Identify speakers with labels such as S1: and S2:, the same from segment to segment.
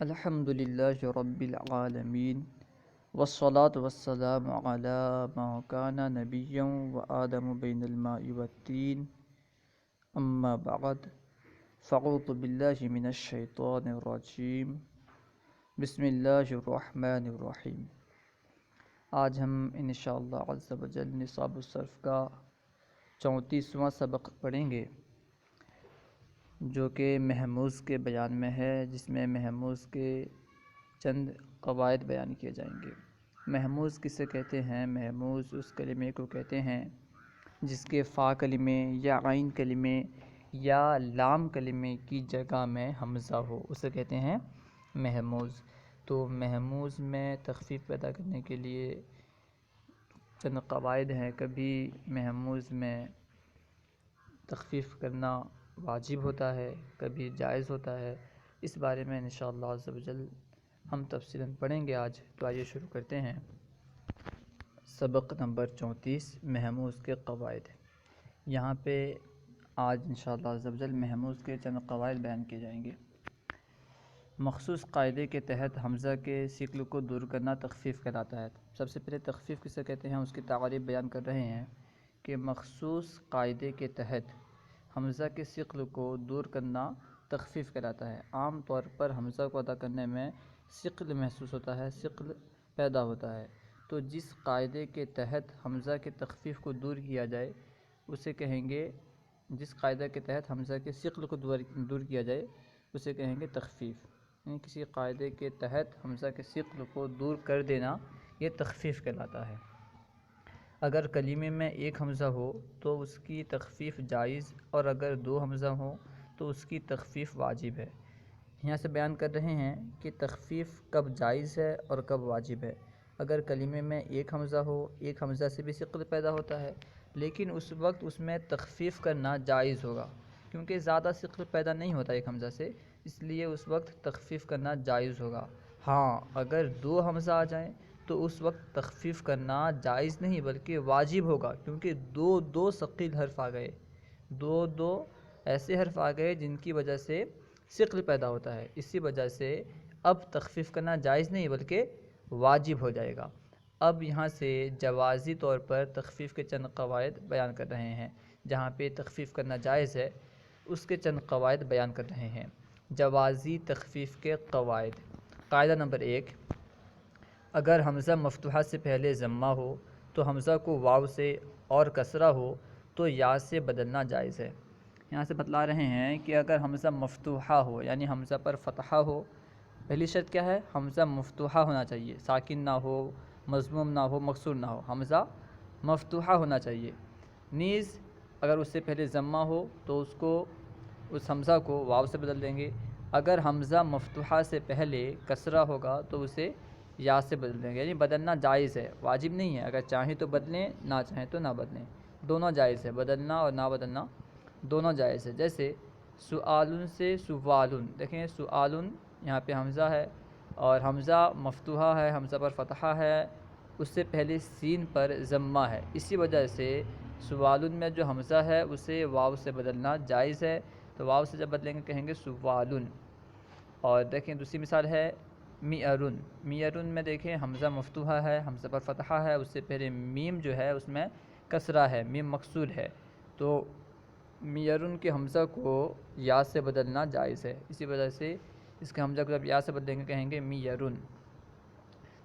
S1: الحمد للہ رب العالمین والصلاة والسلام علی ما کان نبیا و آدم بین الماء والتین اما بعد فاعوذ باللہ من الشیطان الرجیم بسم اللہ الرحمن الرحیم۔ آج ہم انشاءاللہ عز و جل نصاب الصرف کا 34واں سبق پڑھیں گے، جو کہ محموز کے بیان میں ہے، جس میں محموز کے چند قواعد بیان کیے جائیں گے۔ محموز کسے کہتے ہیں؟ محموز اس کلمے کو کہتے ہیں جس کے فا کلمے یا عین کلمے یا لام کلمے کی جگہ میں حمزہ ہو، اسے کہتے ہیں محموز۔ تو محموز میں تخفیف پیدا کرنے کے لیے چند قواعد ہیں۔ کبھی محموز میں تخفیف کرنا واجب ہوتا ہے، کبھی جائز ہوتا ہے۔ اس بارے میں انشاءاللہ عز و جل ہم تفصیلاً پڑھیں گے آج۔ تو آئیے شروع کرتے ہیں۔ سبق نمبر 34، محموز کے قواعد۔ یہاں پہ آج انشاءاللہ عز و جل محموز کے چند قواعد بیان کیے جائیں گے۔ مخصوص قاعدے کے تحت حمزہ کے ثقل کو دور کرنا تخفیف کہلاتا ہے۔ سب سے پہلے تخفیف کسے کہتے ہیں اس کی تعریف بیان کر رہے ہیں کہ مخصوص قاعدے کے تحت حمزہ کے ثقل کو دور کرنا تخفیف کہلاتا ہے۔ عام طور پر حمزہ کو ادا کرنے میں ثقل محسوس ہوتا ہے، ثقل پیدا ہوتا ہے۔ تو جس قاعدے کے تحت حمزہ کے تخفیف کو دور کیا جائے اسے کہیں گے، جس قاعدے کے تحت حمزہ کے ثقل کو دور کیا جائے اسے کہیں گے تخفیف۔ یعنی کسی قاعدے کے تحت حمزہ کے ثقل کو دور کر دینا یہ تخفیف کہلاتا ہے۔ اگر کلمے میں ایک حمزہ ہو تو اس کی تخفیف جائز، اور اگر دو حمزہ ہوں تو اس کی تخفیف واجب ہے۔ یہاں سے بیان کر رہے ہیں کہ تخفیف کب جائز ہے اور کب واجب ہے۔ اگر کلمے میں ایک حمزہ ہو، ایک حمزہ سے بھی ثقل پیدا ہوتا ہے، لیکن اس وقت اس میں تخفیف کرنا جائز ہوگا، کیونکہ زیادہ ثقل پیدا نہیں ہوتا ایک حمزہ سے، اس لیے اس وقت تخفیف کرنا جائز ہوگا۔ ہاں اگر دو حمزہ آ جائیں تو اس وقت تخفیف کرنا جائز نہیں بلکہ واجب ہوگا، کیونکہ دو ثقیل حرف آ گئے، دو ایسے حرف آ گئے جن کی وجہ سے ثقل پیدا ہوتا ہے۔ اسی وجہ سے اب تخفیف کرنا جائز نہیں بلکہ واجب ہو جائے گا۔ اب یہاں سے جوازی طور پر تخفیف کے چند قواعد بیان کر رہے ہیں۔ جہاں پہ تخفیف کرنا جائز ہے اس کے چند قواعد بیان کر رہے ہیں۔ جوازی تخفیف کے قواعد۔ قاعدہ نمبر 1، اگر حمزہ مفتوحہ سے پہلے ضمہ ہو تو حمزہ کو واو سے، اور کسرہ ہو تو یا سے بدلنا جائز ہے۔ یہاں سے بتلا رہے ہیں کہ اگر حمزہ مفتوحہ ہو یعنی حمزہ پر فتحہ ہو، پہلی شرط کیا ہے؟ حمزہ مفتوحہ ہونا چاہیے، ساکن نہ ہو، مضموم نہ ہو، مکسور نہ ہو، حمزہ مفتوحہ ہونا چاہیے۔ نیز اگر اس سے پہلے ضمہ ہو تو اس حمزہ کو واو سے بدل دیں گے۔ اگر حمزہ مفتوحہ سے پہلے کسرہ ہوگا تو اسے یا سے بدل دیں گے، یعنی بدلنا جائز ہے، واجب نہیں ہے۔ اگر چاہیں تو بدلیں، نہ چاہیں تو نہ بدلیں، دونوں جائز ہے، بدلنا اور نہ بدلنا دونوں جائز ہے۔ جیسے سؤالن سے سوالن، دیکھیں سؤالن یہاں پہ حمزہ ہے اور حمزہ مفتوحہ ہے، حمزہ پر فتحہ ہے، اس سے پہلے سین پر ضمہ ہے، اسی وجہ سے سوالن میں جو حمزہ ہے اسے واو سے بدلنا جائز ہے۔ تو واو سے جب بدلیں گے کہیں گے سوالن۔ اور دیکھیں دوسری مثال ہے میئرن۔ میئرن میں دیکھیں حمزہ مفتوحہ ہے، حمزہ پر فتحہ ہے، اس سے پہلے میم جو ہے اس میں کسرہ ہے، میم مکسور ہے، تو میئرن کے حمزہ کو یا سے بدلنا جائز ہے۔ اسی وجہ سے اس کے حمزہ کو جب یا سے بدلیں گے کہیں گے میئرن۔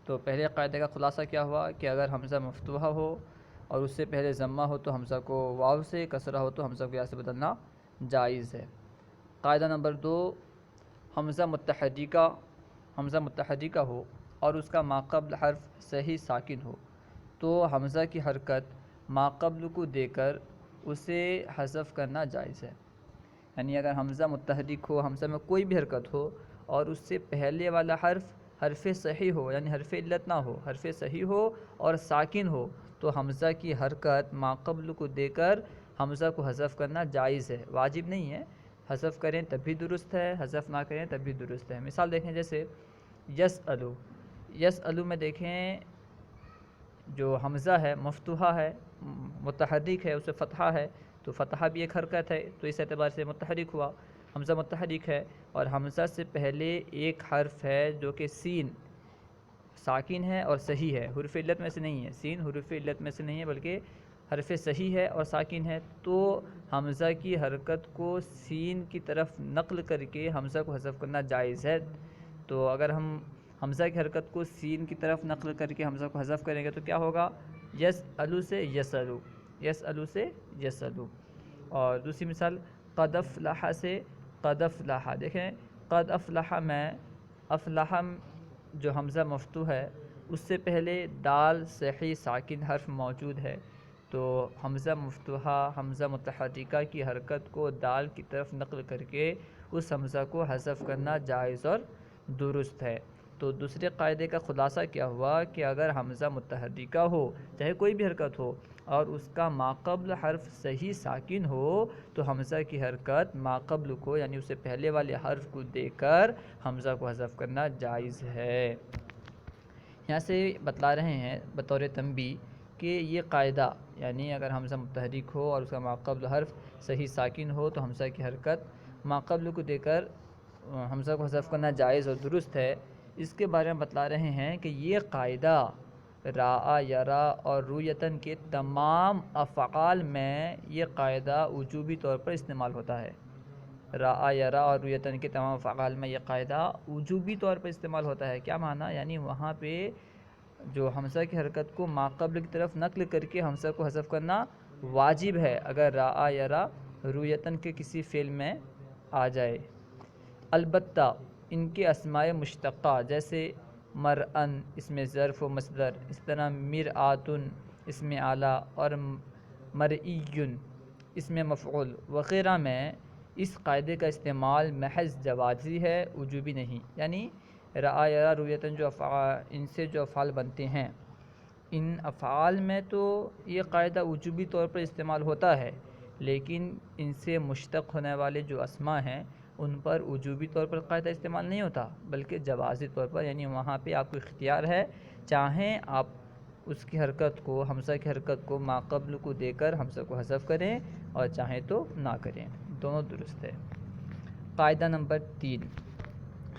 S1: تو پہلے قاعدے کا خلاصہ کیا ہوا کہ اگر حمزہ مفتوحہ ہو اور اس سے پہلے ضمہ ہو تو حمزہ کو واو سے، کسرہ ہو تو حمزہ کو یا سے بدلنا جائز ہے۔ قاعدہ نمبر 2، حمزہ متحرکہ ہو اور اس کا ماقبل حرف صحیح ساکن ہو تو حمزہ کی حرکت ماقبل کو دے کر اسے حذف کرنا جائز ہے۔ یعنی اگر حمزہ متحرک ہو، حمزہ میں کوئی بھی حرکت ہو اور اس سے پہلے والا حرف صحیح ہو، یعنی حرف علت نہ ہو، حرف صحیح ہو اور ساکن ہو، تو حمزہ کی حرکت ماقبل کو دے کر حمزہ کو حذف کرنا جائز ہے، واجب نہیں ہے۔ حذف کریں تب بھی درست ہے، حذف نہ کریں تب بھی درست ہے۔ مثال دیکھیں جیسے یسألو، یسألو میں دیکھیں جو حمزہ ہے مفتوحہ ہے، متحرک ہے، اسے فتحہ ہے، تو فتحہ بھی ایک حرکت ہے تو اس اعتبار سے متحرک ہوا۔ حمزہ متحرک ہے اور حمزہ سے پہلے ایک حرف ہے جو کہ سین ساکن ہے اور صحیح ہے، حروف علت میں سے نہیں ہے، سین حروف علت میں سے نہیں ہے بلکہ حرف صحیح ہے اور ساکن ہے، تو حمزہ کی حرکت کو سین کی طرف نقل کر کے حمزہ کو حذف کرنا جائز ہے۔ تو اگر ہم حمزہ کی حرکت کو سین کی طرف نقل کر کے حمزہ کو حذف کریں گے تو کیا ہوگا؟ یس الو سے یس الو، یس الو سے یس الو۔ اور دوسری مثال قد افلح سے قد افلح، دیکھیں قد افلح میں افلح جو حمزہ مفتوح ہے اس سے پہلے دال صحیح ساکن حرف موجود ہے، تو حمزہ مفتوحہ حمزہ متحرکہ کی حرکت کو دال کی طرف نقل کر کے اس حمزہ کو حذف کرنا جائز اور درست ہے۔ تو دوسرے قاعدے کا خلاصہ کیا ہوا کہ اگر حمزہ متحرکہ ہو چاہے کوئی بھی حرکت ہو اور اس کا ماقبل حرف صحیح ساکن ہو تو حمزہ کی حرکت ماقبل کو یعنی اس سے پہلے والے حرف کو دے کر حمزہ کو حذف کرنا جائز ہے۔ یہاں سے بتلا رہے ہیں بطور تنبیہ کہ یہ قاعدہ یعنی اگر حمزہ متحرک ہو اور اس کا ماقبل حرف صحیح ساکن ہو تو حمزہ کی حرکت ماقبل کو دے کر حمزہ کو حذف کرنا جائز اور درست ہے۔ اس کے بارے میں بتلا رہے ہیں کہ یہ قاعدہ راء یرا اور رویتن کے تمام افعال میں یہ قاعدہ وجوبی طور پر استعمال ہوتا ہے۔ راء یرا اور رویتن کے تمام افعال میں یہ قاعدہ وجوبی طور پر استعمال ہوتا ہے۔ کیا معنی؟ یعنی وہاں پہ جو حمزہ کی حرکت کو ماقبل کی طرف نقل کر کے حمزہ کو حذف کرنا واجب ہے اگر راء یرا رویتن کے کسی فعل میں آ جائے۔ البتہ ان کے اسماء مشتقہ جیسے مرءن اسم ظرف و مصدر، اس طرح مرآتن اسم اعلیٰ اور مرئیٌ اسم مفعول وغیرہ میں اس قاعدے کا استعمال محض جوازی ہے، وجوبی نہیں۔ یعنی راء یرا رویتن جو ان سے جو افعال بنتے ہیں ان افعال میں تو یہ قاعدہ وجوبی طور پر استعمال ہوتا ہے، لیکن ان سے مشتق ہونے والے جو اسماء ہیں ان پر وجوبی طور پر قاعدہ استعمال نہیں ہوتا بلکہ جوازی طور پر، یعنی وہاں پہ آپ کو اختیار ہے، چاہیں آپ اس کی حرکت کو حمزہ کی حرکت کو ماقبل کو دے کر حمزہ کو حذف کریں اور چاہیں تو نہ کریں، دونوں درست ہے۔ قاعدہ نمبر 3،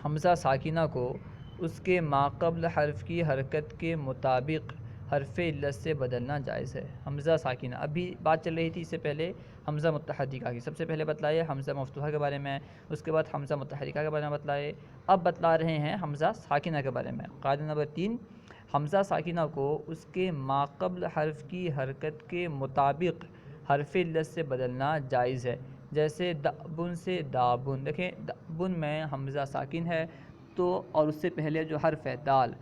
S1: حمزہ ساکنہ کو اس کے ماقبل حرف کی حرکت کے مطابق حرف علت سے بدلنا جائز ہے۔ حمزہ ساکنہ، ابھی بات چل رہی تھی اس سے پہلے حمزہ متحرکہ کی، سب سے پہلے بتلائے حمزہ مفتوحہ کے بارے میں، اس کے بعد حمزہ متحرکہ کے بارے میں بتلائے، اب بتلا رہے ہیں حمزہ ساکنہ کے بارے میں۔ قاعدہ نمبر 3، حمزہ ساکنہ کو اس کے ماقبل حرف کی حرکت کے مطابق حرف علت سے بدلنا جائز ہے۔ جیسے دأبن سے دابن، دیکھیں دأبن میں حمزہ ساکن ہے تو اور اس سے پہلے جو حرف ہے دال،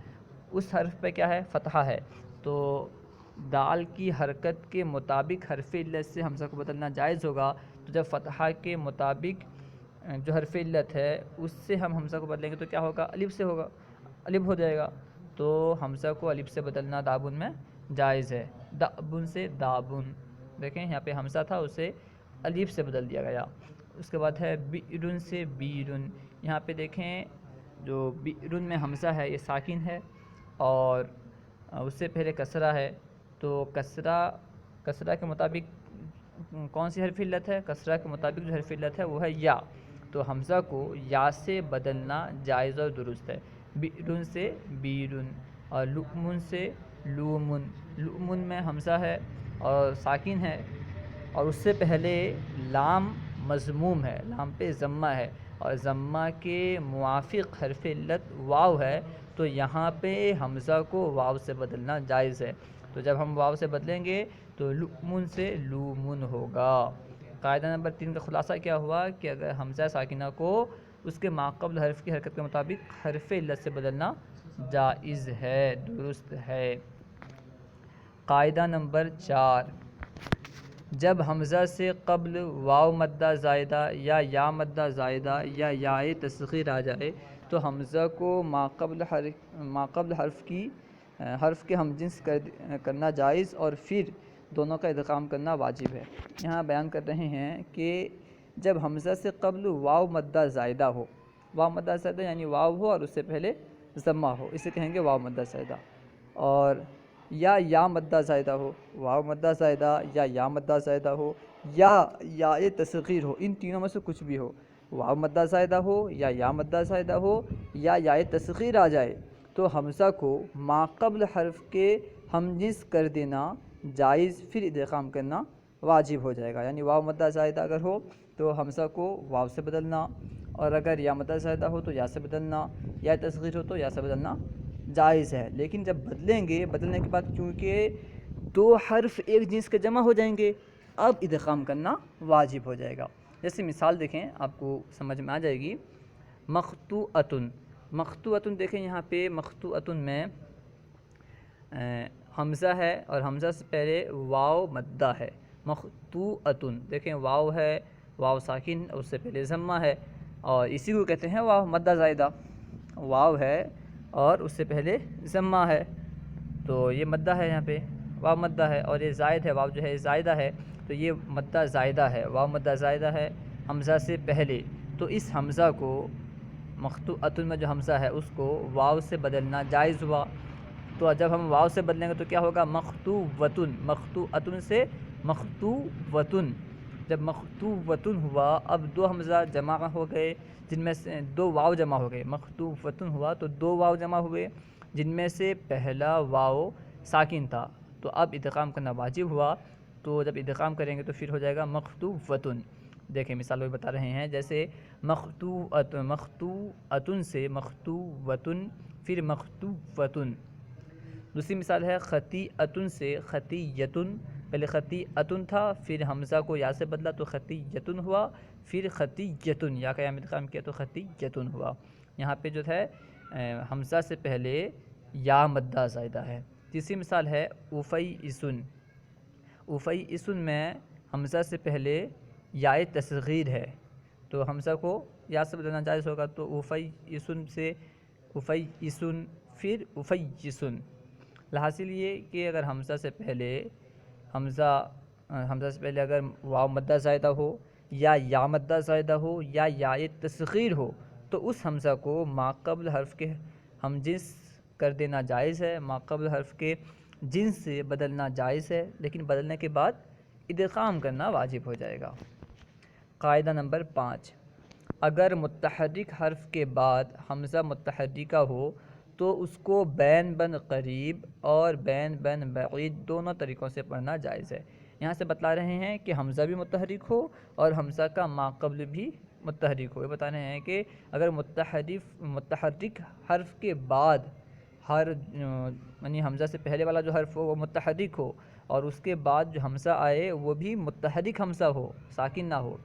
S1: اس حرف پہ کیا ہے؟ فتحہ ہے، تو دال کی حرکت کے مطابق حرف علت سے حمزہ کو بدلنا جائز ہوگا۔ تو جب فتحہ کے مطابق جو حرف علت ہے اس سے ہم حمزہ کو بدلیں گے تو کیا ہوگا؟ الف سے ہوگا، الف ہو جائے گا، تو حمزہ کو الف سے بدلنا دابن میں جائز ہے۔ دأبن سے دابن، دیکھیں یہاں پہ حمزہ تھا اسے الف سے بدل دیا گیا۔ اس کے بعد ہے بئرن سے بیرن، یہاں پہ دیکھیں جو بئرن میں حمزہ ہے یہ ساکن ہے اور اس سے پہلے کسرہ ہے، تو کسرہ کے مطابق کون سی حرف علت ہے؟ کسرہ کے مطابق جو حرف علت ہے وہ ہے یا، تو حمزہ کو یا سے بدلنا جائز اور درست ہے۔ بئرن سے بیرن اور لؤمن سے لومن، لؤمن میں حمزہ ہے اور ساکن ہے اور اس سے پہلے لام مضموم ہے، لام پہ ضمہ ہے اور ضمہ کے موافق حرف علت واو ہے، تو یہاں پہ حمزہ کو واو سے بدلنا جائز ہے۔ تو جب ہم واو سے بدلیں گے تو لؤمن سے لومن ہوگا۔ قاعدہ نمبر 3 کا خلاصہ کیا ہوا کہ اگر حمزہ ساکنہ کو اس کے ماقبل حرف کی حرکت کے مطابق حرف علت سے بدلنا جائز ہے، درست ہے۔ قاعدہ نمبر 4، جب حمزہ سے قبل واو مدہ زائدہ یا مدہ زائدہ یا یائے تصغیر آ جائے تو حمزہ کو ماقبل حرف کے ہم جنس کرنا جائز اور پھر دونوں کا ادغام کرنا واجب ہے۔ یہاں بیان کر رہے ہیں کہ جب حمزہ سے قبل واو مدہ زائدہ ہو، واو مدہ زائدہ یعنی واو ہو اور اس سے پہلے ضمہ ہو، اسے کہیں گے واو مدہ زائدہ، اور یا مدہ زائدہ ہو، واو مدہ زائدہ یا مدہ زائدہ ہو یا تصغیر ہو، ان تینوں میں سے کچھ بھی ہو، واو مدہ زائدہ ہو یا مدہ زائدہ ہو یا تصغیر آ جائے تو حمزہ کو ما قبل حرف کے ہم جنس کر دینا جائز، پھر ادغام کرنا واجب ہو جائے گا۔ یعنی واو مدہ زائدہ اگر ہو تو حمزہ کو واو سے بدلنا، اور اگر یا مدہ زائدہ ہو تو یا سے بدلنا، یا تصغیر ہو تو یا سے بدلنا جائز ہے۔ لیکن جب بدلیں گے، بدلنے کے بعد کیونکہ دو حرف ایک جنس کے جمع ہو جائیں گے، اب ادغام کرنا واجب ہو جائے گا۔ جیسے مثال دیکھیں، آپ کو سمجھ میں آ جائے گی۔ مخطوعۃن، مخطوعۃن دیکھیں یہاں پہ مخطوعۃن میں حمزہ ہے اور حمزہ سے پہلے واو مدہ ہے۔ مخطوعۃن دیکھیں واو ہے، واو ساکن، اس سے پہلے ضمہ ہے، اور اسی کو کہتے ہیں واو مدہ زائدہ۔ واو ہے اور اس سے پہلے ضمہ ہے، تو یہ مدہ ہے، یہاں پہ واو مدہ ہے، اور یہ زائد ہے، واو جو ہے زائدہ ہے، تو یہ مدہ زائدہ ہے، واو مدہ زائدہ ہے حمزہ سے پہلے۔ تو اس حمزہ کو مخطوعۃن میں جو حمزہ ہے اس کو واو سے بدلنا جائز ہوا۔ تو جب ہم واو سے بدلیں گے تو کیا ہوگا؟ مخطوعۃن، مخطوعۃن سے مخطوعۃن، جب مخطوعۃن ہوا اب دو حمزہ جمع ہو گئے، جن میں سے دو واو جمع ہو گئے۔ مخطوعۃن ہوا تو دو واو جمع ہوئے، جن میں سے پہلا واو ساکن تھا، تو اب ادغام کرنا واجب ہوا۔ تو جب ادغام کریں گے تو پھر ہو جائے گا مخطوعۃن۔ دیکھیں مثال وہ بتا رہے ہیں، جیسے مخطوعۃن سے مخطوعۃن، پھر مخطوعۃن۔ دوسری مثال ہے خطیئۃن سے خطیئۃن، پہلے خطیئۃن تھا، پھر حمزہ کو یا سے بدلا تو خطیئۃن ہوا، پھر خطیئۃن، یا کا ادغام کیا تو خطیئۃن ہوا۔ یہاں پہ جو ہے حمزہ سے پہلے یا مدہ زائدہ ہے۔ تیسری مثال ہے افیئسن، افیئسن میں حمزہ سے پہلے یا تصغیر ہے، تو حمزہ کو یا سے بدلنا جائز ہوگا، تو افیئسن سے افیئسن، پھر افیئسن۔ الحاصل یہ کہ اگر حمزہ سے پہلے اگر واو مدہ زائدہ ہو یا مدہ زائدہ ہو یا تصغیر ہو تو اس حمزہ کو ما قبل حرف کے ہم جنس کر دینا جائز ہے، ما قبل حرف کے جنس سے بدلنا جائز ہے، لیکن بدلنے کے بعد ادغام کرنا واجب ہو جائے گا۔ قاعدہ نمبر 5، اگر متحرک حرف کے بعد حمزہ متحرکہ ہو تو اس کو بین بن قریب اور بین بن بعید دونوں طریقوں سے پڑھنا جائز ہے۔ یہاں سے بتلا رہے ہیں کہ حمزہ بھی متحرک ہو اور حمزہ کا ما قبل بھی متحرک ہو۔ یہ بتا رہے ہیں کہ اگر متحرک حرف کے بعد یعنی حمزہ سے پہلے والا جو حرف ہو وہ متحرک ہو، اور اس کے بعد جو حمزہ آئے وہ بھی متحرک حمزہ ہو، ساکن نہ ہو۔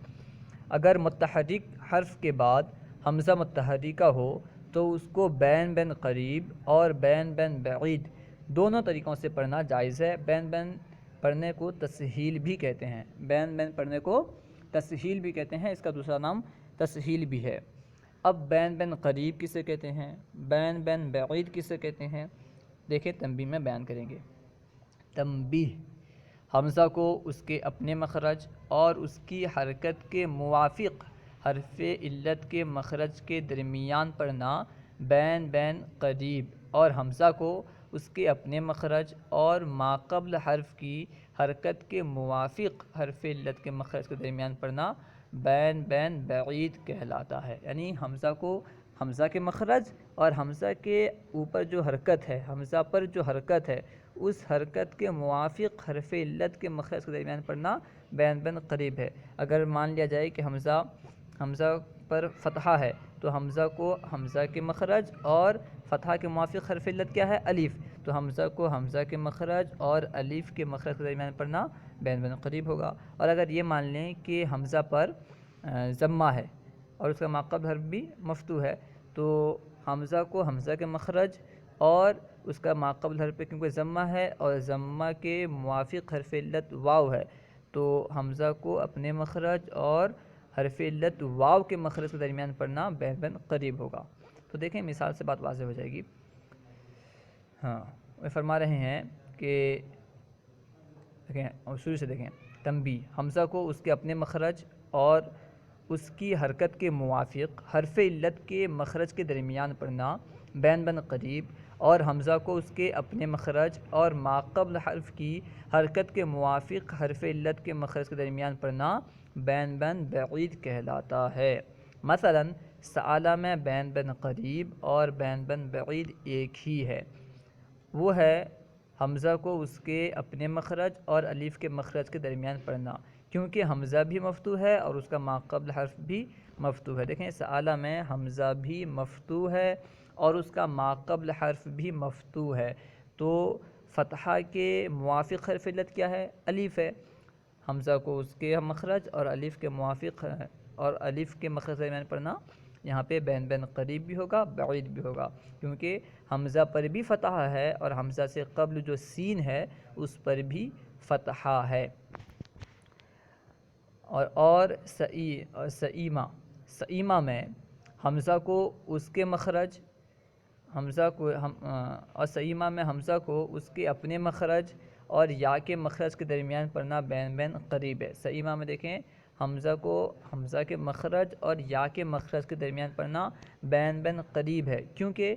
S1: اگر متحرک حرف کے بعد حمزہ متحرکہ ہو تو اس کو بین بین قریب اور بین بین بعید دونوں طریقوں سے پڑھنا جائز ہے۔ بین بین پڑھنے کو تسہیل بھی کہتے ہیں، بین بین پڑھنے کو تسہیل بھی کہتے ہیں، اس کا دوسرا نام تسہیل بھی ہے۔ اب بین بین قریب کسے کہتے ہیں، بین بین بعید کسے کہتے ہیں، دیکھیں تنبیہ میں بیان کریں گے۔ تنبیہ، حمزہ کو اس کے اپنے مخرج اور اس کی حرکت کے موافق حرف علت کے مخرج کے درمیان پڑھنا بین بین قریب، اور حمزہ کو اس کے اپنے مخرج اور ما قبل حرف کی حرکت کے موافق حرف علت کے مخرج کے درمیان پڑھنا بین بین بعید کہلاتا ہے۔ یعنی حمزہ کو حمزہ کے مخرج اور حمزہ کے اوپر جو حرکت ہے، حمزہ پر جو حرکت ہے، اس حرکت کے موافق حرف علت کے مخرج کے درمیان پڑھنا بین بین قریب ہے۔ اگر مان لیا جائے کہ حمزہ پر فتحہ ہے تو حمزہ کو حمزہ کے مخرج اور فتحہ کے موافق حرف علت کیا ہے، الف، تو حمزہ کو حمزہ کے مخرج اور الف کے مخرج کے درمیان پڑھنا بین بین قریب ہوگا۔ اور اگر یہ مان لیں کہ حمزہ پر ضمہ ہے اور اس کا ما قبل حرف بھی مفتوح ہے، تو حمزہ کو حمزہ کے مخرج اور اس کا ما قبل حرف پہ کیونکہ ضمہ ہے اور ضمہ کے موافق حرف علت واو ہے، تو حمزہ کو اپنے مخرج اور حرف علت واو کے مخرج کے درمیان پڑھنا بین بین قریب ہوگا۔ تو دیکھیں مثال سے بات واضح ہو جائے گی۔ ہاں، وہ فرما رہے ہیں کہ دیکھیں شروع سے دیکھیں، تنبیہ، حمزہ کو اس کے اپنے مخرج اور اس کی حرکت کے موافق حرف علت کے مخرج کے درمیان پڑھنا بین بین قریب، اور حمزہ کو اس کے اپنے مخرج اور ما قبل حرف کی حرکت کے موافق حرف علت کے مخرج کے درمیان پڑھنا بین بین بعید کہلاتا ہے۔ مثلا سألہ میں بین بن قریب اور بین بن بعید ایک ہی ہے، وہ ہے حمزہ کو اس کے اپنے مخرج اور الف کے مخرج کے درمیان پڑھنا، کیونکہ حمزہ بھی مفتوح ہے اور اس کا ماقبل حرف بھی مفتوح ہے۔ دیکھیں سألہ میں حمزہ بھی مفتوح ہے اور اس کا ماقبل حرف بھی مفتوح ہے، تو فتحہ کے موافق حرف علت کیا ہے؟ الف ہے۔ حمزہ کو اس کے مخرج اور الف کے موافق اور الف کے مخرج کے درمیان پڑھنا، یہاں پہ بین بین قریب بھی ہوگا، بعید بھی ہوگا، کیونکہ حمزہ پر بھی فتحہ ہے اور حمزہ سے قبل جو سین ہے اس پر بھی فتحہ ہے۔ اور سئیمہ میں حمزہ کو اس کے مخرج اور سئیمہ میں حمزہ کو اس کے اپنے مخرج اور یا کے مخرج کے درمیان پڑھنا بین بین قریب ہے۔ سئیمہ میں دیکھیں حمزہ کو حمزہ کے مخرج اور یا کے مخرج کے درمیان پڑھنا بین بین قریب ہے، کیونکہ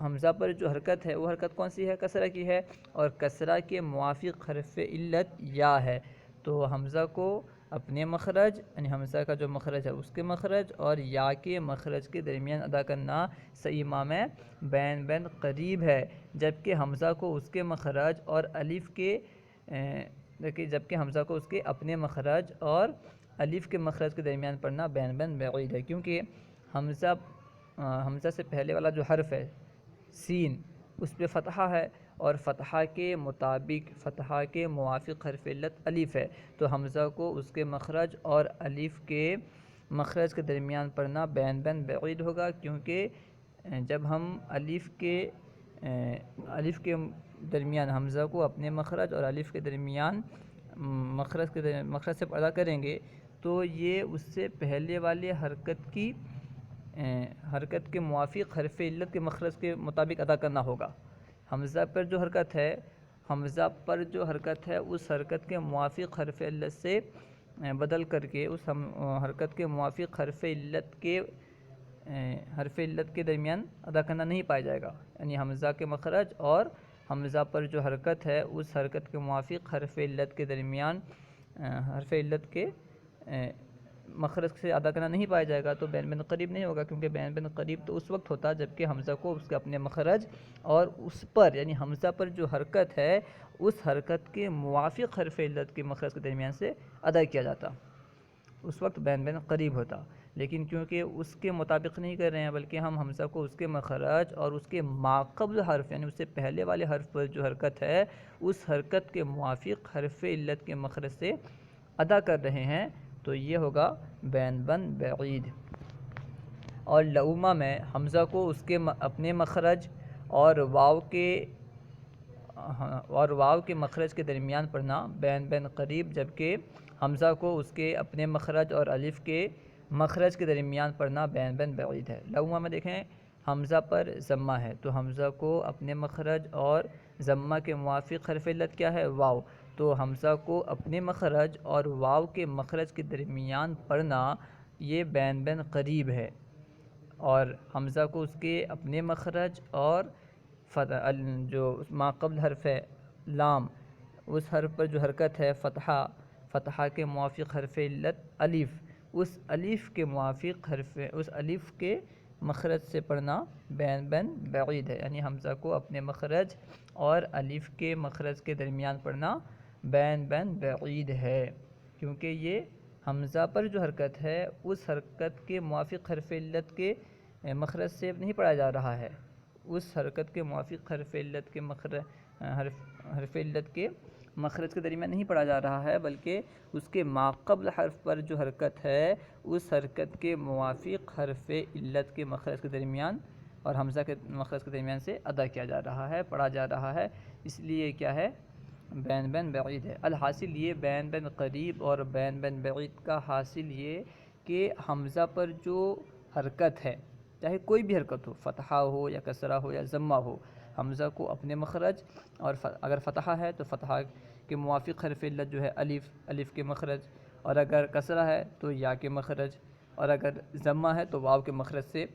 S1: حمزہ پر جو حرکت ہے وہ حرکت کون سی ہے؟ کسرہ کی ہے، اور کسرہ کے موافق حرف علت یا ہے، تو حمزہ کو اپنے مخرج یعنی حمزہ کا جو مخرج ہے اس کے مخرج اور یا کے مخرج کے درمیان ادا کرنا سئیمہ میں بین بین قریب ہے، جبکہ حمزہ کو اس کے مخرج اور الف کے جبکہ حمزہ کو اس کے اپنے مخرج اور الف کے مخرج کے درمیان پڑھنا بین بین بعید ہے، کیونکہ حمزہ سے پہلے والا جو حرف ہے سین اس پہ فتحہ ہے، اور فتحہ کے مطابق فتحہ کے موافق حرف علت الف ہے، تو حمزہ کو اس کے مخرج اور الف کے مخرج کے درمیان پڑھنا بین بین بعید ہوگا، کیونکہ جب ہم الف کے درمیان حمزہ کو اپنے مخرج اور الف کے درمیان مخرج سے ادا کریں گے تو یہ اس سے پہلے والے حرکت کے موافق حرف علت کے مخرج کے مطابق ادا کرنا ہوگا۔ حمزہ پر جو حرکت ہے اس حرکت کے موافق حرف علت سے بدل کر کے اس حرکت کے موافق حرف علت کے درمیان ادا کرنا نہیں پایا جائے گا، یعنی حمزہ کے مخرج اور حمزہ پر جو حرکت ہے اس حرکت کے موافق حرف علت کے درمیان حرف علت کے مخرج سے ادا کرنا نہیں پایا جائے گا، تو بین بین قریب نہیں ہوگا، کیونکہ بین بین قریب تو اس وقت ہوتا جبکہ حمزہ کو اس کے اپنے مخرج اور اس پر یعنی حمزہ پر جو حرکت ہے اس حرکت کے موافق حرف علت کے مخرج کے درمیان سے ادا کیا جاتا، اس وقت بین بین قریب ہوتا، لیکن کیونکہ اس کے مطابق نہیں کر رہے ہیں بلکہ ہم حمزہ کو اس کے مخرج اور اس کے ماقبل حرف یعنی اس سے پہلے والے حرف پر جو حرکت ہے اس حرکت کے موافق حرف علت کے مخرج سے ادا کر رہے ہیں، تو یہ ہوگا بین بین بعید۔ اور لؤمہ میں حمزہ کو اس کے اپنے مخرج اور واو کے مخرج کے درمیان پڑھنا بین بین قریب، جبکہ حمزہ کو اس کے اپنے مخرج اور الف کے مخرج کے درمیان پڑھنا بین بین بعید ہے۔ لؤمہ میں دیکھیں حمزہ پر ضمہ ہے تو حمزہ کو اپنے مخرج اور ضمہ کے موافق حرف علت کیا ہے؟ واو، تو حمزہ کو اپنے مخرج اور واو کے مخرج کے درمیان پڑھنا یہ بین بین قریب ہے، اور حمزہ کو اس کے اپنے مخرج اور جو ماقبل حرف ہے لام اس حرف پر جو حرکت ہے فتحہ کے موافق حرف علت الف، اس الف کے مخرج سے پڑھنا بین بین بعید ہے، یعنی حمزہ کو اپنے مخرج اور الف کے مخرج کے درمیان پڑھنا بین بین بعید ہے، کیونکہ یہ حمزہ پر جو حرکت ہے اس حرکت کے موافق حرف علت کے مخرج سے نہیں پڑھا جا رہا ہے، اس حرکت کے موافق حرف علت کے مخرج کے درمیان نہیں پڑھا جا رہا ہے، بلکہ اس کے ماقبل حرف پر جو حرکت ہے اس حرکت کے موافق حرف علت کے مخرج کے درمیان اور حمزہ کے مخرج کے درمیان سے ادا کیا جا رہا ہے، پڑھا جا رہا ہے، اس لیے کیا ہے؟ بین بین بعید ہے۔ الحاصل یہ بین بین قریب اور بین بین بعید کا حاصل یہ کہ حمزہ پر جو حرکت ہے چاہے کوئی بھی حرکت ہو، فتحہ ہو یا کسرہ ہو یا ضمہ ہو، حمزہ کو اپنے مخرج اور اگر فتحہ ہے تو فتحہ کے موافق حرف علت جو ہے الف کے مخرج، اور اگر کسرہ ہے تو یا کے مخرج، اور اگر ضمہ ہے تو واو کے مخرج سے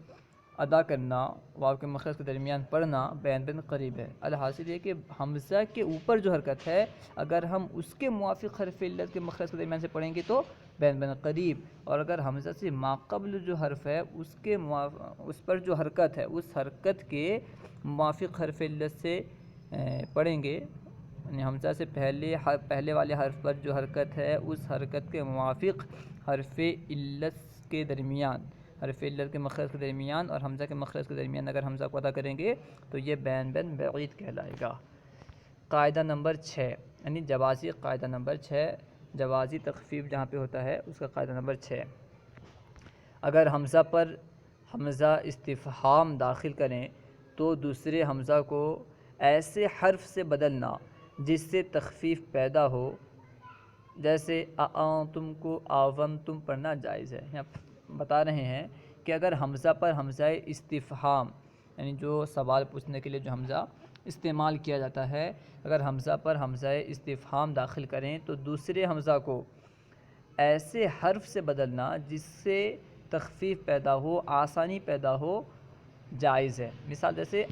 S1: ادا کرنا، واو کے مخرج کے درمیان پڑھنا بین بین قریب ہے۔ الحاصل یہ کہ حمزہ کے اوپر جو حرکت ہے اگر ہم اس کے موافق حرف علت کے مخرج کے درمیان سے پڑھیں گے تو بین بین قریب، اور اگر حمزہ سے ماقبل جو حرف ہے اس پر جو حرکت ہے اس حرکت کے موافق حرف علت سے پڑھیں گے، یعنی حمزہ سے پہلے والے حرف پر جو حرکت ہے اس حرکت کے موافق حرف علت کے درمیان، حرف علت کے مخرج کے درمیان اور حمزہ کے مخرج کے درمیان اگر حمزہ کو ادا کریں گے تو یہ بین بین بعید کہلائے گا۔ قاعدہ نمبر 6، یعنی جوازی قاعدہ نمبر 6، جوازی تخفیف جہاں پہ ہوتا ہے اس کا قاعدہ نمبر 6، اگر حمزہ پر حمزہ استفہام داخل کریں تو دوسرے حمزہ کو ایسے حرف سے بدلنا جس سے تخفیف پیدا ہو، جیسے تم کو آون تم پڑھنا جائز ہے۔ یہاں بتا رہے ہیں کہ اگر حمزہ پر حمزہ استفہام، یعنی جو سوال پوچھنے کے لیے جو حمزہ استعمال کیا جاتا ہے، اگر حمزہ پر حمزہ استفہام داخل کریں تو دوسرے حمزہ کو ایسے حرف سے بدلنا جس سے تخفیف پیدا ہو، آسانی پیدا ہو، جائز ہے۔ مثال جیسے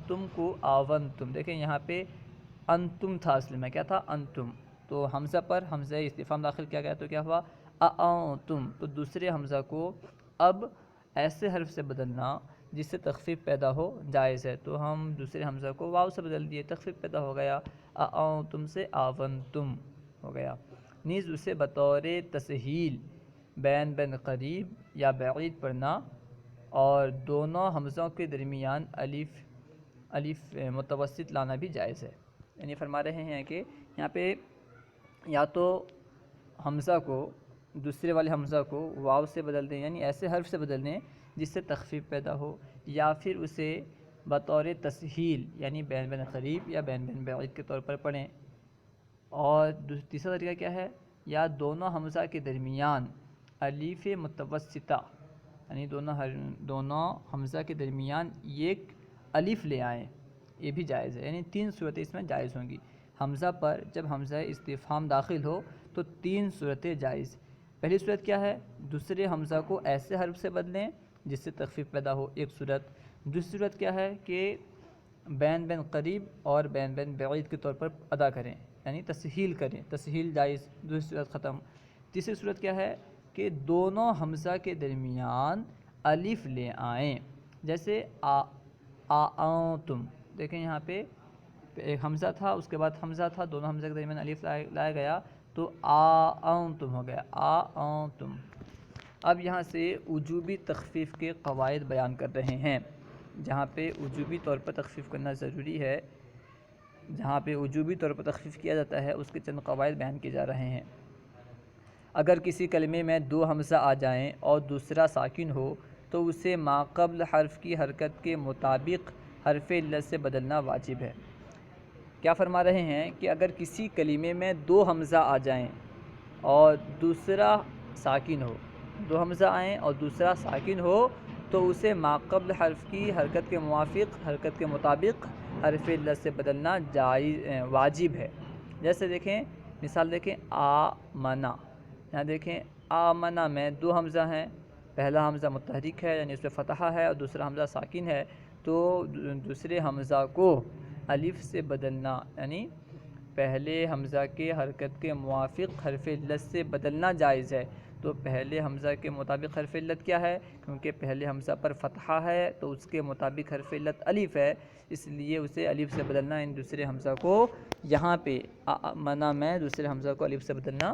S1: تم کو آون تم، دیکھیں یہاں پہ انتم تھا، اصل میں کیا تھا؟ انتم، تو حمزہ پر حمزہ استفہام داخل کیا گیا تو کیا ہوا؟ تم، تو دوسرے حمزہ کو اب ایسے حرف سے بدلنا جس سے تخفیف پیدا ہو، جائز ہے، تو ہم دوسرے حمزہ کو واو سے بدل دیے، تخفیف پیدا ہو گیا، تم سے آون تم ہو گیا۔ نیز اسے بطور تسہیل بین بین قریب یا بعید پڑھنا اور دونوں حمزوں کے درمیان الف متوسط لانا بھی جائز ہے۔ یعنی فرما رہے ہیں کہ یہاں پہ یا تو حمزہ کو، دوسرے والے حمزہ کو واو سے بدل دیں، یعنی ایسے حرف سے بدل دیں جس سے تخفیف پیدا ہو، یا پھر اسے بطور تسہیل یعنی بین بین قریب یا بین بین بعید کے طور پر پڑھیں۔ اور تیسرا طریقہ کیا ہے؟ یا دونوں حمزہ کے درمیان الف متوسطہ، یعنی دونوں حمزہ کے درمیان ایک الف لے آئیں، یہ بھی جائز ہے۔ یعنی 3 صورتیں اس میں جائز ہوں گی۔ حمزہ پر جب حمزہ استفہام داخل ہو تو 3 صورتیں جائز۔ پہلی صورت کیا ہے؟ دوسرے حمزہ کو ایسے حرف سے بدلیں جس سے تخفیف پیدا ہو، ایک صورت۔ دوسری صورت کیا ہے کہ بین بین قریب اور بین بین بعید کے طور پر ادا کریں، یعنی تسہیل کریں، تسہیل جائز، دوسری صورت ختم۔ تیسری صورت کیا ہے کہ دونوں حمزہ کے درمیان الف لے آئیں، جیسے تم، دیکھیں یہاں پہ ایک حمزہ تھا، اس کے بعد حمزہ تھا، دونوں حمزہ کے درمیان الف لایا گیا تو تم ہو گیا، تم۔ اب یہاں سے وجوبی تخفیف کے قواعد بیان کر رہے ہیں، جہاں پہ وجوبی طور پر تخفیف کرنا ضروری ہے، جہاں پہ وجوبی طور پر تخفیف کیا جاتا ہے اس کے چند قواعد بیان کیے جا رہے ہیں۔ اگر کسی کلمے میں 2 حمزہ آ جائیں اور دوسرا ساکن ہو تو اسے ماقبل حرف کی حرکت کے مطابق حرف علت سے بدلنا واجب ہے۔ کیا فرما رہے ہیں کہ اگر کسی کلمے میں 2 حمزہ آ جائیں اور دوسرا ساکن ہو، 2 حمزہ آئیں اور دوسرا ساکن ہو تو اسے ماقبل حرف کی حرکت کے موافق حرکت کے مطابق حرف علت سے بدلنا واجب ہے۔ جیسے دیکھیں، مثال دیکھیں، آمنا، یہاں دیکھیں آمنا میں 2 حمزہ ہیں، پہلا حمزہ متحرک ہے یعنی اس پہ فتحہ ہے اور دوسرا حمزہ ساکن ہے، تو دوسرے حمزہ کو الف سے بدلنا، یعنی پہلے حمزہ کے حرکت کے موافق حرف علت سے بدلنا جائز ہے۔ تو پہلے حمزہ کے مطابق حرف علت کیا ہے؟ کیونکہ پہلے حمزہ پر فتحہ ہے تو اس کے مطابق حرف علت الف ہے، اس لیے اسے الف سے بدلنا، ان دوسرے حمزہ کو یہاں پہ منا میں دوسرے حمزہ کو الف سے بدلنا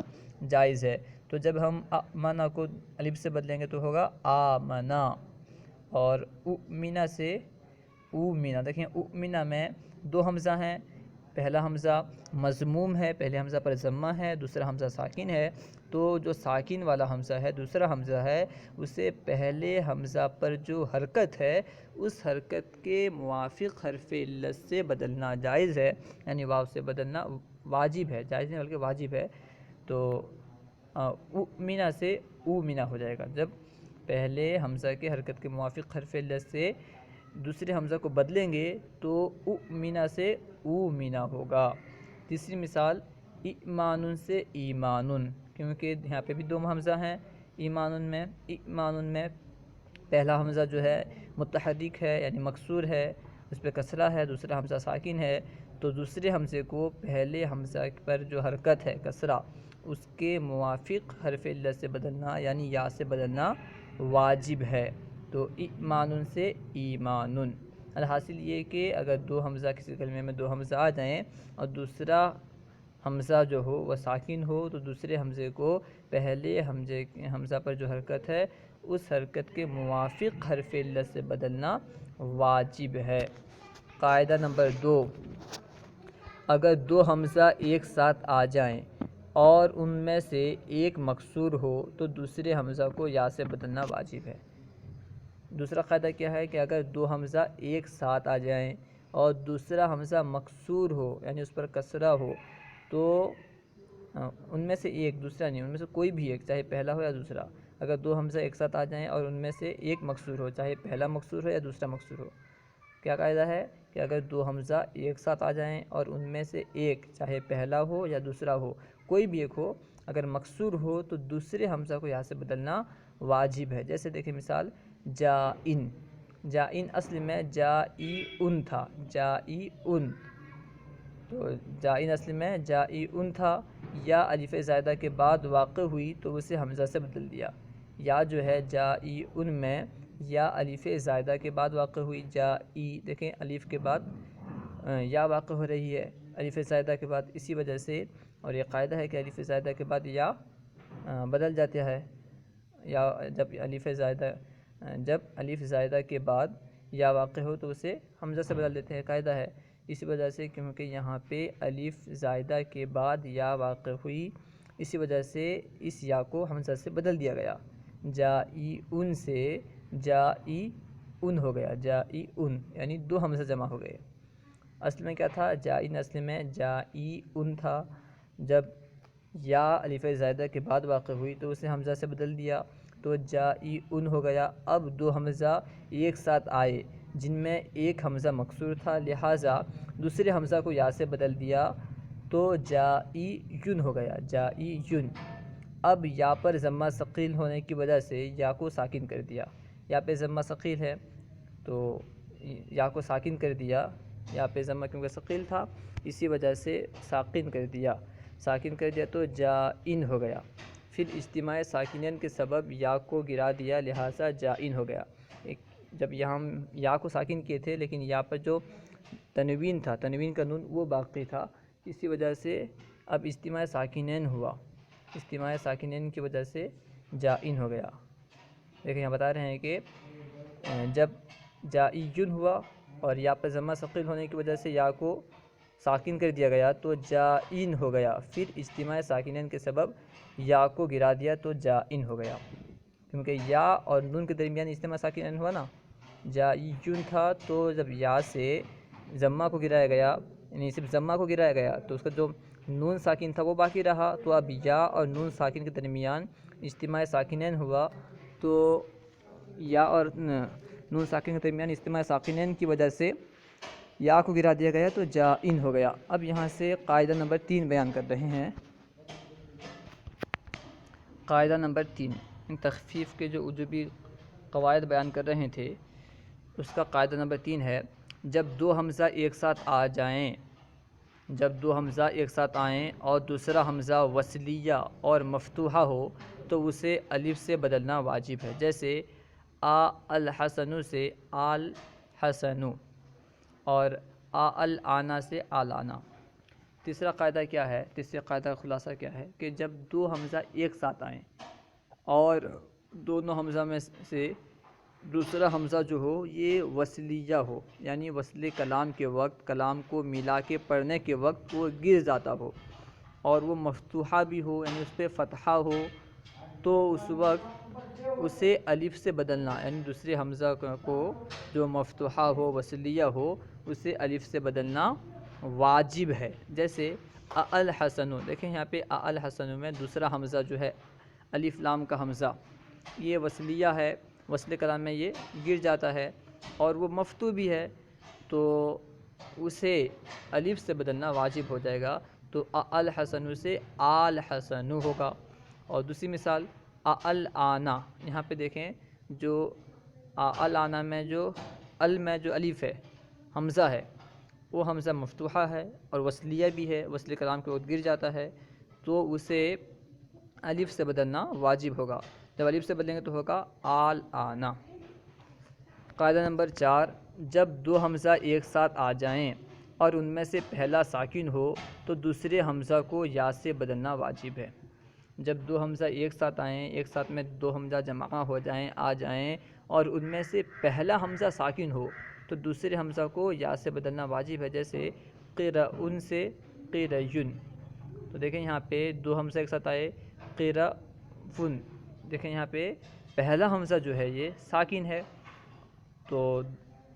S1: جائز ہے۔ تو جب ہم منا کو الف سے بدلیں گے تو ہوگا آمنا، اور اؤمنا سے اومنا، دیکھیں اؤمنا میں 2 حمزہ ہیں، پہلا حمزہ مضموم ہے، پہلے حمزہ پر ضمہ ہے، دوسرا حمزہ ساکن ہے، تو جو ساکن والا حمزہ ہے، دوسرا حمزہ ہے، اسے پہلے حمزہ پر جو حرکت ہے اس حرکت کے موافق حرف علت سے بدلنا جائز ہے، یعنی واو سے بدلنا واجب ہے، جائز نہیں بلکہ واجب ہے۔ تو اؤمنا سے اومنا ہو جائے گا، جب پہلے حمزہ کے حرکت کے موافق حرف علت سے دوسرے حمزہ کو بدلیں گے تو اؤمنا سے اومنا ہوگا۔ تیسری مثال ایمان سے ایمانن، کیونکہ یہاں پہ بھی 2 حمزہ ہیں ایمانن میں پہلا حمزہ جو ہے متحرک ہے یعنی مکسور ہے، اس پہ کسرہ ہے، دوسرا حمزہ ساکن ہے، تو دوسرے حمزے کو پہلے حمزہ پر جو حرکت ہے کسرہ اس کے موافق حرف علت سے بدلنا یعنی یا سے بدلنا واجب ہے۔ تو ایمان سے ایمان، الحاصل یہ کہ اگر دو حمزہ کسی کلمے میں دو حمزہ آ جائیں اور دوسرا حمزہ جو ہو وہ ساکن ہو تو دوسرے حمزے کو پہلے حمزہ پر جو حرکت ہے اس حرکت کے موافق حرف علت سے بدلنا واجب ہے۔ قاعدہ نمبر 2، اگر دو حمزہ ایک ساتھ آ جائیں اور ان میں سے ایک مکسور ہو تو دوسرے حمزہ کو یا سے بدلنا واجب ہے۔ دوسرا قاعدہ کیا ہے کہ اگر دو حمزہ ایک ساتھ آ جائیں اور دوسرا حمزہ مکسور ہو یعنی اس پر کسرہ ہو تو ان میں سے ایک، دوسرا نہیں، ان میں سے کوئی بھی ایک، چاہے پہلا ہو یا دوسرا، اگر دو حمزہ ایک ساتھ آ جائیں اور ان میں سے ایک مکسور ہو، چاہے پہلا مکسور ہو یا دوسرا مکسور ہو، کیا قاعدہ ہے کہ اگر دو حمزہ ایک ساتھ آ جائیں اور ان میں سے ایک، چاہے پہلا ہو یا دوسرا ہو، کوئی بھی ایک ہو، اگر مکسور ہو تو دوسرے حمزہ کو یہاں سے بدلنا واجب ہے۔ جیسے دیکھیں مثال جائن، جائن اصل میں جائی ان تھا، جائی ان، تو جائن اصل میں جائی ان تھا، یا الف زائدہ کے بعد واقع ہوئی تو اسے حمزہ سے بدل دیا۔ یا جو ہے جائی ان میں یا الف زائدہ کے بعد واقع ہوئی، جائی، دیکھیں الف کے بعد یا واقع ہو رہی ہے الف زائدہ کے بعد، اسی وجہ سے، اور یہ قاعدہ ہے کہ الف زائدہ کے بعد یا بدل جاتا ہے، یا جب الف زائدہ کے بعد یا واقع ہو تو اسے حمزہ سے بدل دیتے ہیں، قاعدہ ہے۔ اسی وجہ سے کیونکہ یہاں پہ الف زائدہ کے بعد یا واقع ہوئی، اسی وجہ سے اس یا کو حمزہ سے بدل دیا گیا، جائی ان سے جائی ان ہو گیا، جائی ان، یعنی دو حمزہ جمع ہو گئے۔ اصل میں کیا تھا؟ جائن اصل میں جائی ان تھا، جب یا الف زائدہ کے بعد واقع ہوئی تو اسے حمزہ سے بدل دیا تو جائی ان ہو گیا۔ اب دو حمزہ ایک ساتھ آئے جن میں ایک حمزہ مکسور تھا، لہٰذا دوسرے حمزہ کو یا سے بدل دیا تو جائی یون ہو گیا، جائی یون۔ اب یا پر ضمہ ثقیل ہونے کی وجہ سے یا کو ساکن کر دیا، یا پہ ضمہ ثقیل ہے تو یا کو ساکن کر دیا، یا پہ ضمہ کیونکہ ثقیل تھا اسی وجہ سے ساکن کر دیا تو جائن ہو گیا۔ پھر اجتماع ساکنین کے سبب یا کو گرا دیا، لہٰذا جائن ہو گیا۔ جب یہاں ہم یا کو ساکن کیے تھے لیکن یا پر جو تنوین تھا، تنوین کا نون وہ باقی تھا، اسی وجہ سے اب اجتماع ساکنین ہوا، اجتماع ساکنین کی وجہ سے جائن ہو گیا۔ دیکھیں یہاں بتا رہے ہیں کہ جب جائن ہوا اور یا پر ضمہ ثقیل ہونے کی وجہ سے یا کو ساکن کر دیا گیا تو جائن ہو گیا، پھر اجتماع ساکنین کے سبب یا کو گرا دیا تو جائن ہو گیا، کیونکہ یا اور نون کے درمیان اجتماع ساکنین ہوا نا، جائن تھا تو جب یا سے ضمہ کو گرایا گیا، یعنی صرف ضمہ کو گرایا گیا تو اس کا جو نون ساکن تھا وہ باقی رہا، تو اب یا اور نون ساکن کے درمیان اجتماع ساکنین ہوا تو یا اور نون ساکن کے درمیان اجتماع ساکنین کی وجہ سے یا کو گرا دیا گیا تو جائن ہو گیا۔ اب یہاں سے قاعدہ نمبر 3 بیان کر رہے ہیں۔ قاعدہ نمبر 3 تخفیف کے جو وجوبی قواعد بیان کر رہے تھے اس کا قاعدہ نمبر 3 ہے، جب دو حمزہ ایک ساتھ آ جائیں، جب دو حمزہ ایک ساتھ آئیں اور دوسرا حمزہ وصلیہ اور مفتوحہ ہو تو اسے الف سے بدلنا واجب ہے، جیسے الحسن سے آل حسن اور الآنا سے آلانا۔ تیسرا قاعدہ کیا ہے؟ تیسرے قاعدہ کا خلاصہ کیا ہے کہ جب دو حمزہ ایک ساتھ آئیں اور دونوں حمزہ میں سے دوسرا حمزہ جو ہو یہ وصلیہ ہو، یعنی وصل کلام کے وقت، کلام کو ملا کے پڑھنے کے وقت وہ گر جاتا ہو، اور وہ مفتوحہ بھی ہو یعنی اس پہ فتحہ ہو، تو اس وقت اسے الف سے بدلنا، یعنی دوسرے حمزہ کو جو مفتوحہ ہو، وصلیہ ہو، اسے الف سے بدلنا واجب ہے۔ جیسے الحسن، دیکھیں یہاں پہ الحسن میں دوسرا حمزہ جو ہے الف لام کا حمزہ یہ وصلیہ ہے، وصل کلام میں یہ گر جاتا ہے اور وہ مفتوح بھی ہے، تو اسے الف سے بدلنا واجب ہو جائے گا، تو الحسن سے آل حسن ہوگا۔ اور دوسری مثال الآنا، یہاں پہ دیکھیں جو الآنا میں جو میں جو الف ہے، حمزہ ہے، وہ حمزہ مفتوحہ ہے اور وصلیہ بھی ہے، وصل کلام کے وقت گر جاتا ہے، تو اسے الف سے بدلنا واجب ہوگا. جب الف سے بدلیں گے تو ہوگا آل آنا. قاعدہ نمبر 4، جب دو حمزہ ایک ساتھ آ جائیں اور ان میں سے پہلا ساکن ہو تو دوسرے حمزہ کو یا سے بدلنا واجب ہے. جب دو حمزہ ایک ساتھ آئیں، ایک ساتھ میں دو حمزہ جمع ہو جائیں، آ جائیں اور ان میں سے پہلا حمزہ ساکن ہو تو دوسرے حمزہ کو یا سے بدلنا واجب ہے. جیسے قرأن سے قرین. تو دیکھیں یہاں پہ دو حمزہ ایک ساتھ آئے، قرأن. دیکھیں یہاں پہ پہلا حمزہ جو ہے یہ ساکن ہے. تو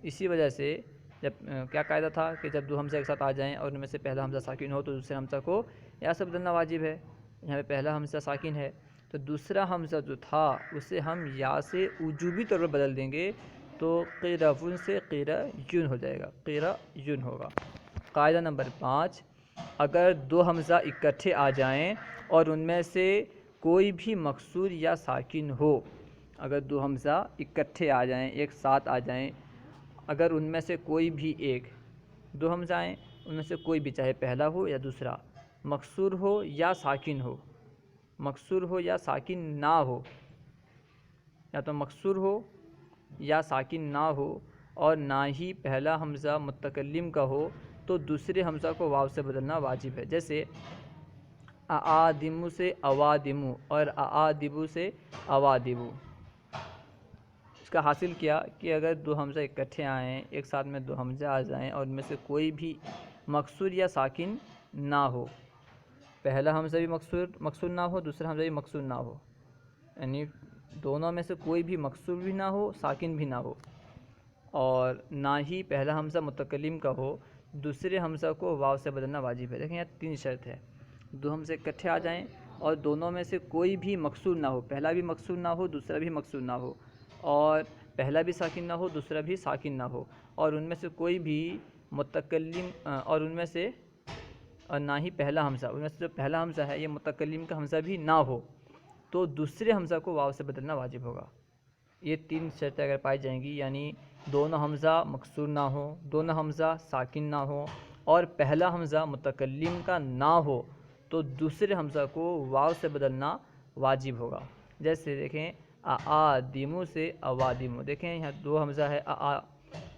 S1: اسی وجہ سے جب کیا قاعدہ تھا کہ جب دو حمزہ ایک ساتھ آ جائیں اور ان میں سے پہلا حمزہ ساکن ہو تو دوسرے حمزہ کو یا سے بدلنا واجب ہے. یہاں پہ پہلا حمزہ ساکن ہے تو دوسرا حمزہ جو تھا اسے ہم یا سے وجوبی طور پر بدل دیں گے تو قرأن سے قرین ہو جائے گا، قرین ہوگا. قاعدہ نمبر 5، اگر دو حمزہ اکٹھے آ جائیں اور ان میں سے کوئی بھی مکسور یا ساکن ہو. اگر دو حمزہ اکٹھے آ جائیں، ایک ساتھ آ جائیں، اگر ان میں سے کوئی بھی ایک، دو حمزہ آئیں ان میں سے کوئی بھی، چاہے پہلا ہو یا دوسرا، مکسور ہو یا ساکن ہو، مکسور ہو یا ساکن نہ ہو، یا تو مکسور ہو یا ساکن نہ ہو اور نہ ہی پہلا حمزہ متکلم کا ہو تو دوسرے حمزہ کو واو سے بدلنا واجب ہے. جیسے اعادمو سے اوادمو اور اعادبو سے اوادبو. اس کا حاصل کیا کہ اگر دو حمزہ اکٹھے آئیں، ایک ساتھ میں دو حمزے آ جائیں اور ان میں سے کوئی بھی مکسور یا ساکن نہ ہو، پہلا حمزہ بھی مکسور نہ ہو، دوسرا حمزہ بھی مکسور نہ ہو، یعنی دونوں میں سے کوئی بھی مکسور بھی نہ ہو، ساکن بھی نہ ہو، اور نہ ہی پہلا حمزہ متکلم کا ہو، دوسرے حمزہ کو واو سے بدلنا واجب ہے. دیکھیں یہاں 3 شرط ہے. دو حمزے اکٹھے آ جائیں اور دونوں میں سے کوئی بھی مکسور نہ ہو، پہلا بھی مکسور نہ ہو، دوسرا بھی مکسور نہ ہو، اور پہلا بھی ساکن نہ ہو، دوسرا بھی ساکن نہ ہو، اور ان میں سے کوئی بھی متکلم، اور ان میں سے اور نہ ہی پہلا حمزہ، ان میں سے جو پہلا حمزہ ہے یہ متکلم کا حمزہ بھی نہ ہو تو دوسرے حمزہ کو واو سے بدلنا واجب ہوگا. یہ 3 شرطیں اگر پائی جائیں گی، یعنی دونوں حمزہ مکسور نہ ہو، دونوں حمزہ ساکن نہ ہو اور پہلا حمزہ متکلم کا نہ ہو تو دوسرے حمزہ کو واو سے بدلنا واجب ہوگا. جیسے دیکھیں اعادمو سے اوادمو. دیکھیں یہاں دو حمزہ ہے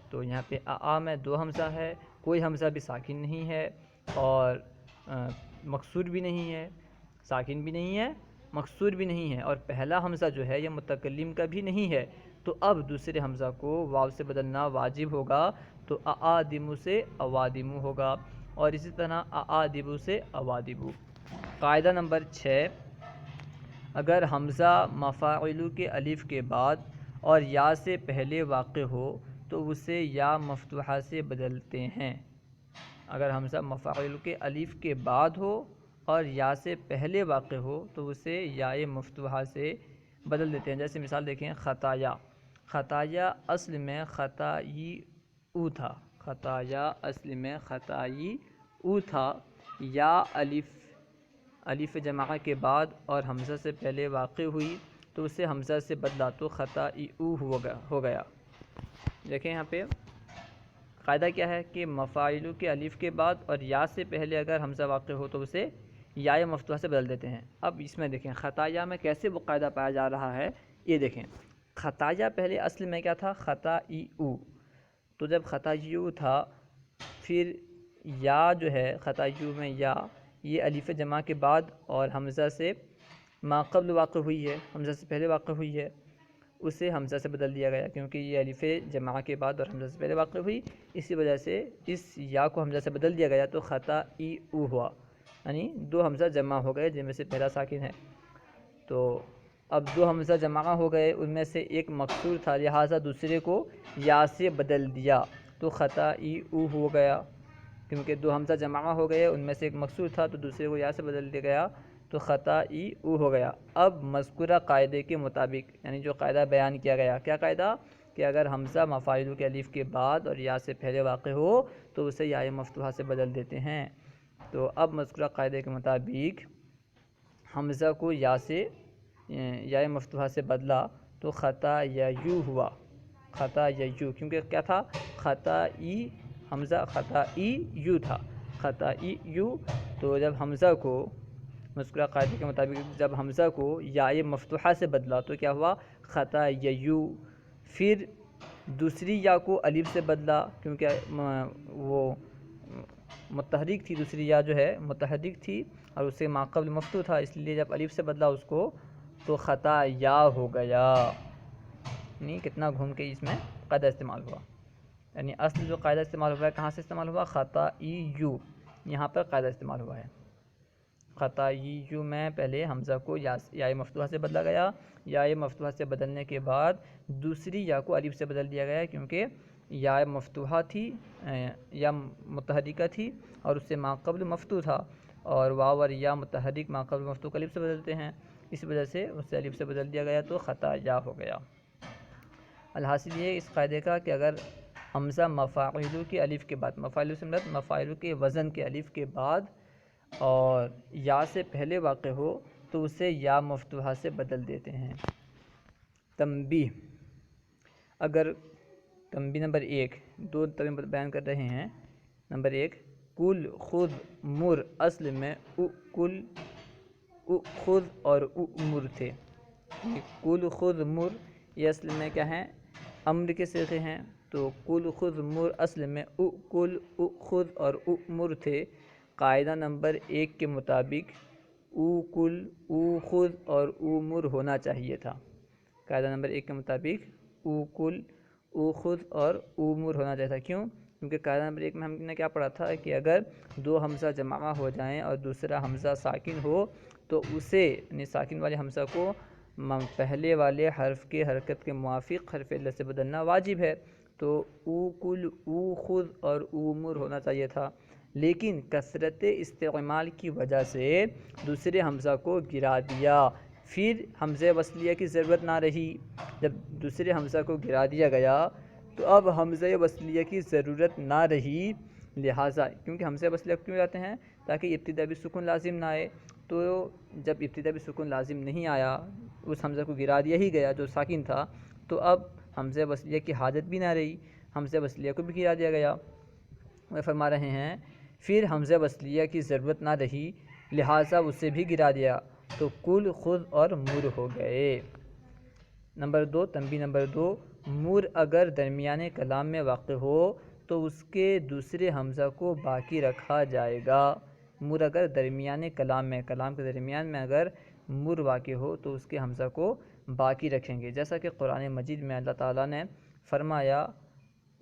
S1: تو یہاں پہ میں دو حمزہ ہے، کوئی حمزہ بھی ساکن نہیں ہے اور مکسور بھی نہیں ہے، ساکن بھی نہیں ہے، مکسور بھی نہیں ہے، اور پہلا حمزہ جو ہے یہ متکلم کا بھی نہیں ہے تو اب دوسرے حمزہ کو واو سے بدلنا واجب ہوگا تو اعادمو سے اوادمو ہوگا، اور اسی طرح اعادبو سے اوادبو. قاعدہ نمبر 6، اگر حمزہ مفاعل کے الف کے بعد اور یا سے پہلے واقع ہو تو اسے یا مفتوحہ سے بدلتے ہیں. اگر حمزہ مفاعل کے الف کے بعد ہو اور یا سے پہلے واقع ہو تو اسے یا مفتوحہ سے بدل دیتے ہیں. جیسے مثال دیکھیں خطایا. خطایا اصل میں خطائی او تھا، خطایا اصل میں خطائی او تھا، یا الف جماعہ کے بعد اور حمزہ سے پہلے واقع ہوئی تو اسے حمزہ سے بدلا تو خطائی او ہو گیا. دیکھیں یہاں پہ قاعدہ کیا ہے کہ مفاعل کے الف کے بعد اور یا سے پہلے اگر حمزہ واقع ہو تو اسے یا مفتوحہ سے بدل دیتے ہیں. اب اس میں دیکھیں خطایا میں کیسے وہ قاعدہ پایا جا رہا ہے، یہ دیکھیں. خطایا پہلے اصل میں کیا تھا، خطائی او. تو جب خطائی او تھا پھر یا جو ہے خطائی او میں یا یہ الف جمع کے بعد اور حمزہ سے ما قبل واقع ہوئی ہے، حمزہ سے پہلے واقع ہوئی ہے، اسے حمزہ سے بدل دیا گیا کیونکہ یہ الف جمع کے بعد اور حمزہ سے پہلے واقع ہوئی، اسی وجہ سے اس یا کو حمزہ سے بدل دیا گیا تو خطائی او ہوا، یعنی دو حمزہ جمع ہو گئے جن میں سے پہلا ساکن ہے. تو اب دو حمزہ جمع ہو گئے، ان میں سے ایک مکسور تھا لہٰذا دوسرے کو یا سے بدل دیا تو خطائی او ہو گیا، کیونکہ دو حمزہ جمع ہو گئے ان میں سے ایک مکسور تھا تو دوسرے کو یا سے بدل دیا گیا تو خطائی او ہو گیا. اب مذکورہ قاعدے کے مطابق، یعنی جو قاعدہ بیان کیا گیا، کیا قاعدہ کہ اگر حمزہ مفاعل کے الف کے بعد اور یا سے پہلے واقع ہو تو اسے یا مفتوحہ سے بدل دیتے ہیں. تو اب مذکورہ قاعدے کے مطابق حمزہ کو یا سے یا مفتوحہ سے بدلا تو خطایو ہوا، خطایو، کیونکہ کیا تھا خطائی، حمزہ خطائی یو تھا، خطائی یو. تو جب حمزہ کو مذکورہ قاعدے کے مطابق جب حمزہ کو یا مفتوحہ سے بدلا تو کیا ہوا؟ خطا یو. پھر دوسری یا کو الف سے بدلا کیونکہ وہ متحرک تھی، دوسری یا جو ہے متحرک تھی اور اس سے ماقبل مفتوح تھا، اس لیے جب الف سے بدلا اس کو تو خطا یا ہو گیا. نہیں کتنا گھوم کے اس میں قاعدہ استعمال ہوا. یعنی اصل جو قاعدہ استعمال ہوا ہے کہاں سے استعمال ہوا؟ خطا یو، یہاں پر قاعدہ استعمال ہوا ہے. خطا یو میں پہلے حمزہ کو یا مفتوحہ سے بدلا گیا، یا مفتوحہ سے بدلنے کے بعد دوسری یا کو الف سے بدل دیا گیا کیونکہ یا مفتوحہ تھی یا متحرکہ تھی اور اس سے ماقبل مفتوح تھا، اور واو اور یا متحرک ماقبل مفتوح کو الف سے بدلتے ہیں، اس وجہ سے اس سے الف سے بدل دیا گیا تو خطا یا ہو گیا. الحاصل یہ اس قاعدے کا کہ اگر حمزہ مفاعلو کے الف کے بعد، مفاعلو سے مراد مفاعلو کے وزن کے الف کے بعد اور یا سے پہلے واقع ہو تو اسے یا مفتوحہ سے بدل دیتے ہیں. تنبیہ، اگر تنبیہ نمبر 1 دو طرح بیان کر رہے ہیں. نمبر 1 کل خود مر، اصل میں کل خود اور مر تھے. کل خود مر یہ اصل میں کیا ہیں؟ امر کے صیغے ہیں. تو کل خود مر اصل میں کل خود اور مر تھے. قاعدہ نمبر 1 کے مطابق کل خود اور مر ہونا چاہیے تھا. قاعدہ نمبر 1 کے مطابق کل خود اور مر ہونا چاہیے تھا. کیوں؟ کیونکہ قاعدہ نمبر 1 میں ہم نے کیا پڑھا تھا کہ اگر دو حمزہ جمع ہو جائیں اور دوسرا حمزہ ساکن ہو تو اسے یعنی ساکن والے حمزہ کو پہلے والے حرف کے حرکت کے موافق حرف علت سے بدلنا واجب ہے. تو کل خود اور مر ہونا چاہیے تھا، لیکن کثرت استعمال کی وجہ سے دوسرے حمزہ کو گرا دیا. پھر حمزہ وصلیہ کی ضرورت نہ رہی. جب دوسرے حمزہ کو گرا دیا گیا تو اب حمزہ وصلیہ کی ضرورت نہ رہی. لہٰذا کیونکہ حمزہ وصلیہ کیوں جاتے ہیں؟ تاکہ ابتدا بھی سکون لازم نہ آئے. تو جب ابتدا بھی سکون لازم نہیں آیا، اس حمزہ کو گرا دیا ہی گیا جو ساکن تھا، تو اب حمزہ وصلیہ کی حاجت بھی نہ رہی، حمزہ وصلیہ کو بھی گرا دیا گیا. وہ فرما رہے ہیں پھر حمزہ وصلیہ کی ضرورت نہ رہی لہٰذا اسے بھی گرا دیا تو کل خود اور مر ہو گئے. نمبر 2 تنبیہ نمبر 2 مر اگر درمیانے کلام میں واقع ہو تو اس کے دوسرے حمزہ کو باقی رکھا جائے گا. مر اگر درمیانے کلام میں، کلام کے درمیان میں اگر مر واقع ہو تو اس کے حمزہ کو باقی رکھیں گے، جیسا کہ قرآن مجید میں اللہ تعالیٰ نے فرمایا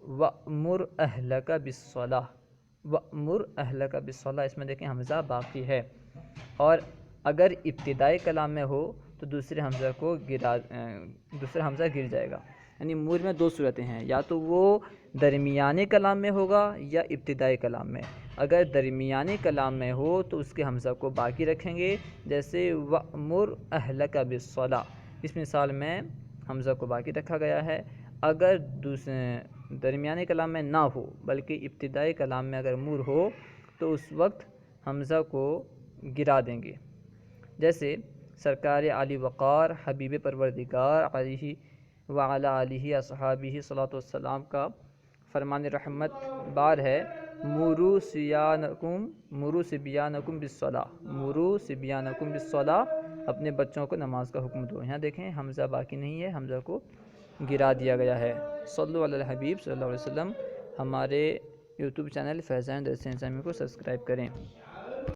S1: وَأْمُرْ أَهْلَكَ بِالصَّلَاةِ، وَأْمُرْ أَهْلَكَ بِالصَّلَاةِ، اس میں دیکھیں حمزہ باقی ہے. اور اگر ابتدائی کلام میں ہو تو دوسرے حمزہ گر جائے گا. یعنی مر میں 2 صورتیں ہیں، یا تو وہ درمیانے کلام میں ہوگا یا ابتدائی کلام میں. اگر درمیانے کلام میں ہو تو اس کے حمزہ کو باقی رکھیں گے، جیسے وَأْمُرْ أَهْلَكَ بِالصَّلَاةِ، اس مثال میں حمزہ کو باقی رکھا گیا ہے. اگر درمیانے کلام میں نہ ہو بلکہ ابتدائی کلام میں اگر مر ہو تو اس وقت حمزہ کو گرا دیں گے. جیسے سرکار علی وقار حبیب پروردگار علیہ وعلی آلہ اصحابہ صلاۃ والسلام کا فرمان رحمت بار ہے مرو صبیانکم بالصلاۃ، اپنے بچوں کو نماز کا حکم دو. یہاں دیکھیں حمزہ باقی نہیں ہے، حمزہ کو گرا دیا گیا ہے. صلو علی الحبیب صلی اللہ علیہ وسلم. ہمارے یوٹیوب چینل فیضان درس اسلامی کو سبسکرائب کریں.